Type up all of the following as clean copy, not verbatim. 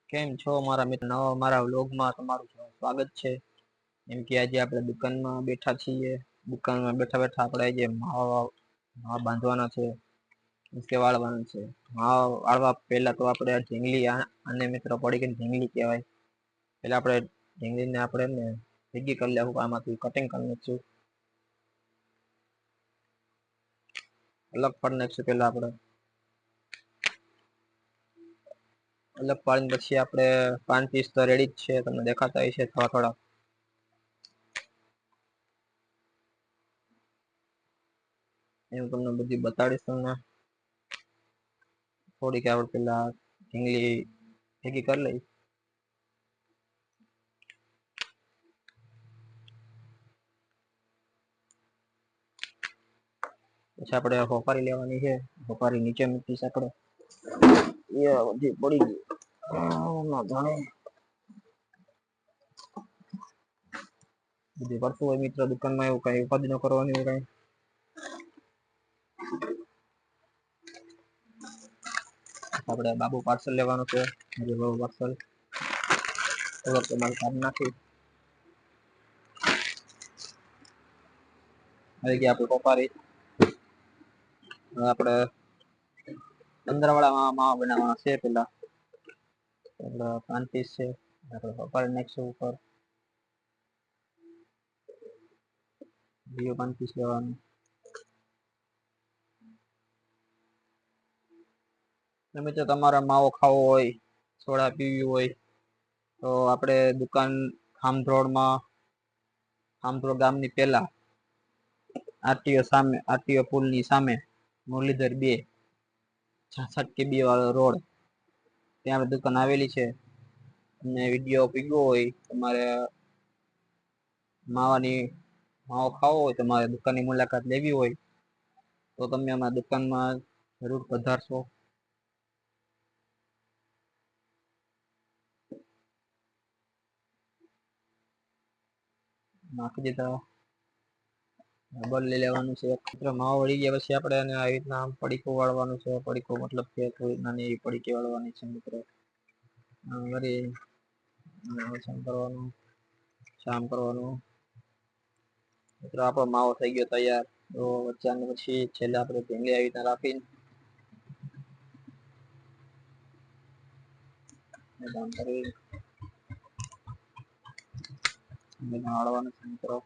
કેમ છો મારા મિત્ર? નવા મારા વ્લોગમાં તમારું સ્વાગત છે. એમ કે આજે આપણે દુકાનમાં બેઠા છીએ. દુકાનમાં બેઠા બેઠા આપણે જે માવા બાંધવાના છે, કે વાળવાના છે. માવા વાળવા પહેલા તો આપણે આ ઢીંગલી આને મિત્ર પડી ગઈ ઢીંગલી કહેવાય. એટલે આપણે ઢીંગલીને આપણે ભેગી કરી લેવું, આમાંથી કટિંગ કરી નાખશું, અલગ પાડી નાખશું. પેલા આપણે અલગ પાડીને પછી આપણે 5 પીસ તો રેડી જ છે, તમને દેખાતા હોય છે થોડા થોડા. હું તમને બધી બતાડીશ. તમને થોડીક આપણે પેલા ઢીંગલી ભેગી કરી લઈ. પછી આપણે હોપારી લેવાની છે. હોપારી નીચે મૂકીશ આપણે. એ બધી પડી ગઈ જાણે બધી પડતું હોય મિત્ર. દુકાનમાં એવું કઈ ઉપાધિ ન કરવાની હોય કઈ. આપણે બાબુ પાર્સલ લેવાનું છે. બાબુ પાર્સલ થોડોક તમારે કાઢી નાખી. આવી ગયા આપણે હોપારી. આપણે 15 વાળા માવા બનાવવાના છે. પેલા 5 પીસ છે, આપણે હોપારી નાખશું ઉપર. બીજો 5 પીસ લેવાનું. મિત્રો તમારે માવો ખાવો હોય, સોડા પીવી હોય તો આપણે દુકાન ખામધોડ ગામની પેલા આરટીઓ પુલની સામે મુરલીધર 2 66 વાળો રોડ, ત્યાં દુકાન આવેલી છે. અને વિડીયો પીવો હોય, તમારે માવો ખાવો હોય, તમારે દુકાનની મુલાકાત લેવી હોય તો તમે અમારા દુકાનમાં જરૂર પધારશો. નાખી દીધા. ડબલ લઈ લેવાનું છે. માવો વળી ગયા પછી આપણે એને આવી રીતના પડીકું વાળવાનું છે. પડીકું મતલબ કે થોડી નાની એવી પડીકી વાળવાની છે મિત્રો. કરવાનું, શામ કરવાનું મિત્રો. આપણો માવો થઈ ગયો તૈયાર. તો વચ્ચે પછી છેલ્લે આપણે ઢીંગલી આવી રીતના રાખીને વાળવાનું છે મિત્રો.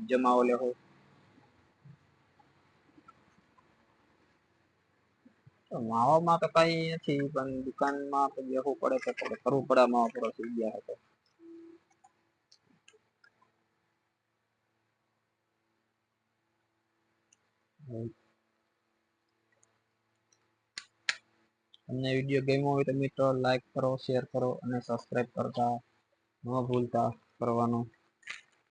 જમાવો લેવો. માવામાં તો કઈ નથી, પણ દુકાનમાં તો બેસવું પડે તો કરવું પડે. માવો પૂરો થઈ ગયા હતો. તમને વિડીયો ગમ્યો હોય તો મિત્રો લાઈક કરો, શેર કરો અને સબસ્ક્રાઈબ કરતા ન ભૂલતા કરવાનું.